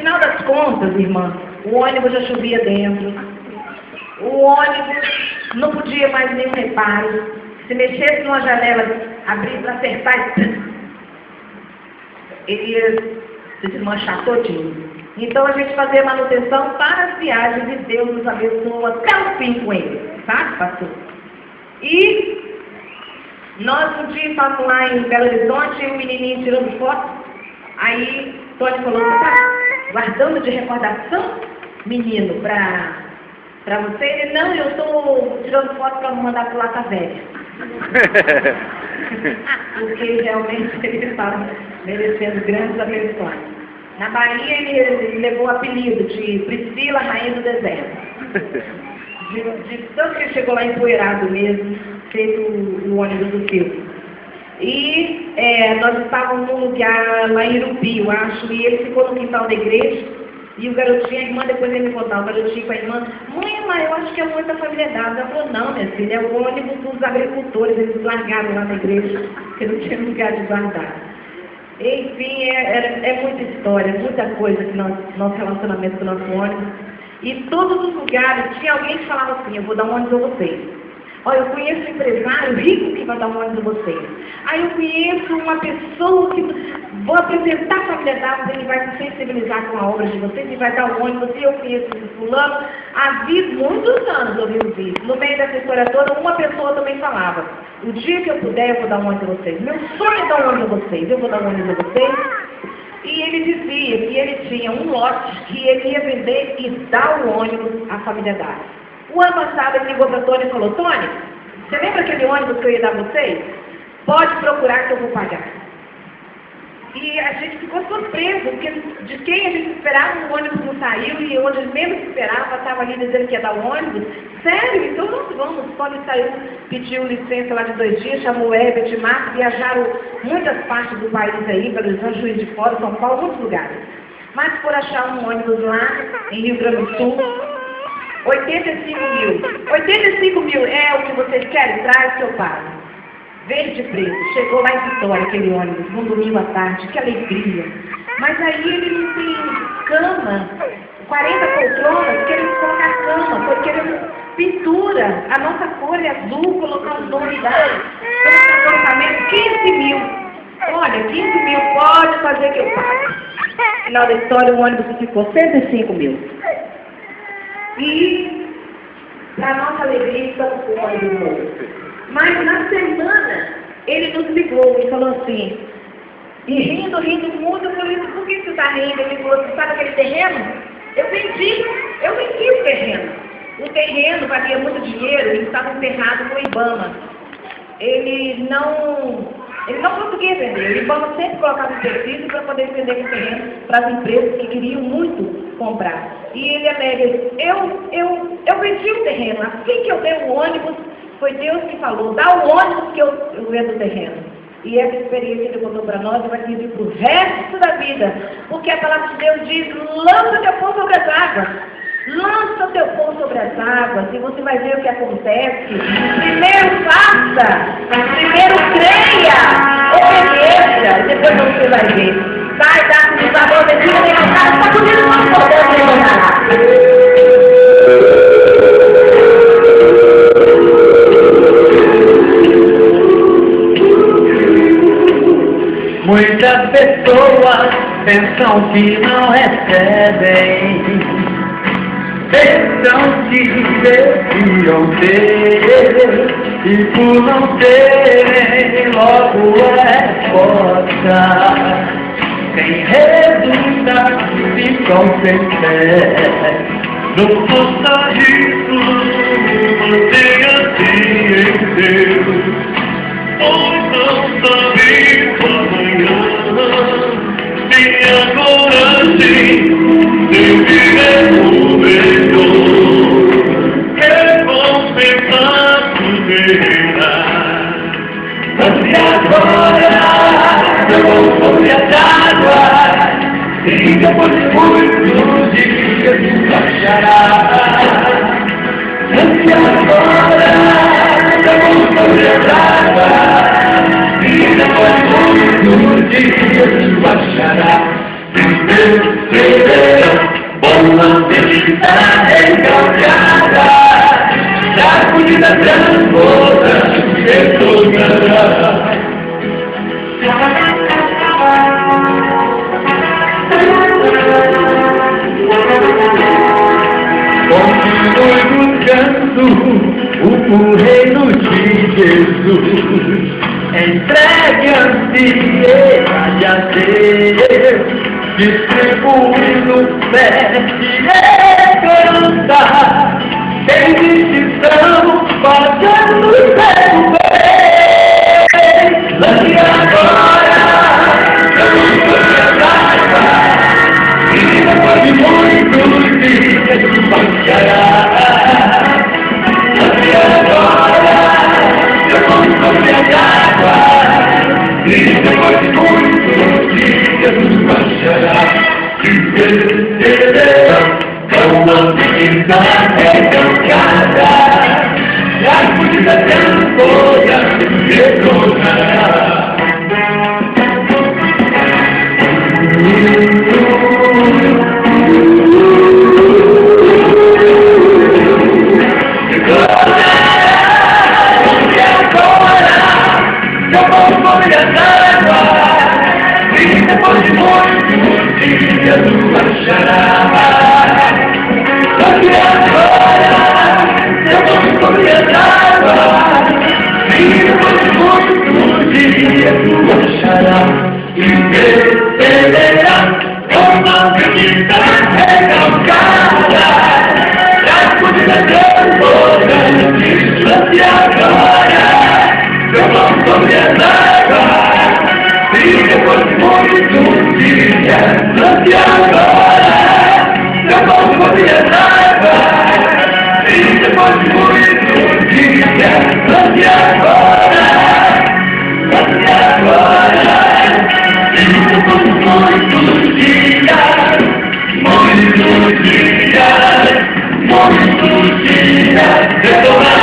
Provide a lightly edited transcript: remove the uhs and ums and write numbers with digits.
final das contas, irmã, o ônibus já chovia dentro. O ônibus não podia mais nenhum reparo. Se mexesse numa janela, abrir para acertar, ele ia se desmanchar todinho. Então a gente fazia manutenção para as viagens e Deus nos abençoou até o fim com ele, sabe, pastor? E nós um dia estávamos lá em Belo Horizonte, e o menininho tirando foto. Aí Tony falou, tá guardando de recordação, menino, para você? Ele, não, eu estou tirando foto para mandar para o Lata Velha. Porque realmente ele estava merecendo grandes abenções. Na Bahia ele levou o apelido de Priscila, Rainha do Deserto. De tanto que ele chegou lá empoeirado mesmo, feito o ônibus do filme. E nós estávamos num lugar lá em Irupi, eu acho, e ele ficou no quintal da igreja. E o garotinho, a irmã, depois ele me contar, o garotinho com a irmã, mãe, eu acho que é muita familiaridade. Ela falou, não, minha filha, é o ônibus dos agricultores, eles largaram lá na igreja, porque não tinha lugar de guardar. Enfim, é muita história, muita coisa que nosso relacionamento com o nosso ônibus. E todos os lugares, tinha alguém que falava assim, eu vou dar um ônibus a vocês. Olha, eu conheço um empresário rico que vai dar um ônibus a vocês. Aí eu conheço uma pessoa que vou apresentar a família dela, ele vai se sensibilizar com a obra de vocês e vai dar um ônibus. E eu conheço esse fulano há muitos anos ouvimos isso. No meio dessa história toda, uma pessoa também falava, o dia que eu puder, eu vou dar um ônibus a vocês. Meu sonho é dar um ônibus a vocês, eu vou dar um ônibus a vocês. E ele dizia que ele tinha um lote que ele ia vender e dar o ônibus à família dela. O ano passado ele ligou para Tony e falou, Tony, você lembra aquele ônibus que eu ia dar a vocês? Pode procurar que eu vou pagar. E a gente ficou surpreso, porque de quem a gente esperava o ônibus não saiu, e onde ele mesmo esperava, estava ali dizendo que ia dar o ônibus. Sério? Então nós vamos. Tony saiu, pediu licença lá de 2 dias, chamou Herbert e Marcos, viajaram muitas partes do país aí, Belo Horizonte, Juiz de Fora, São Paulo, muitos lugares. Mas por achar um ônibus lá, em Rio Grande do Sul, 85 mil. 85 mil é o que vocês querem? Traz que eu pago. Verde e preto. Chegou lá em Vitória, aquele ônibus, num domingo à tarde. Que alegria. Mas aí ele não tem cama, 40 poltronas, querem colocar cama, porque ele pintura. A nossa cor é azul, colocar os nomes da orçamento, 15 mil. Olha, 15 mil, pode fazer que eu pago. No final da história, o ônibus ficou 105 mil. E, para nossa alegria, estamos com o ônibus novo. Mas na semana, ele nos ligou e falou assim, e rindo muito, eu falei, por que você está rindo? Ele falou, você sabe aquele terreno? Eu vendi o terreno. O terreno valia muito dinheiro, ele estava enterrado no Ibama. Ele não conseguia vender. O Ibama sempre colocava um perfil para poder vender o terreno para as empresas que queriam muito comprar. E ele alega, eu vendi o terreno. Assim que eu dei o ônibus, foi Deus que falou, dá o ônibus que eu vendo o terreno. E essa experiência que ele contou para nós vai servir para o resto da vida. Porque a palavra de Deus diz, lança teu pão sobre as águas. Lança teu pão sobre as águas e você vai ver o que acontece. Primeiro faça, primeiro creia, obedeça, depois você vai ver. Vai dar com o valor desse cara, está bonito, não podemos levantar. Muitas pessoas pensam que não recebem, pensam que deviam ter, e por não terem logo resposta, sem resultado ficam sem fé. Não faça isso, mantenha-se em Deus. Pois não sabe amanhã, e agora sim, viver o melhor. É bom pensar verá. Mas agora, eu vou sobre as águas, e depois de muitos dias desachará. Mas agora, eu vou sobre as águas, e depois de muitos dias desachará. Viver, viver. está recalcada, sacudida transborda, retornará. Continue buscando o reino de Jesus. Entregue a ansiedade a Deus, distribuindo fé e esperança. Eles estão fazendo o seu bem. Lance agora, vamos cantar. E depois de muitos dias baixará. Lance agora, vamos cantar. E depois de muitos dias baixará. E perderá uma vida recalcada. A vida toda retornará. E depois de muitos dias baixará. Porque agora eu vou sobre as águas. E depois de muitos dias baixará. E perderá uma vida recalcada. Sacudida transborda, distância agora. Eu vou sobre as águas. E depois de muitos dias, lance agora. Eu vou sobre as águas. E depois de muitos dias, lance agora. Lance agora. E depois de muitos dias, muitos dias, retornará.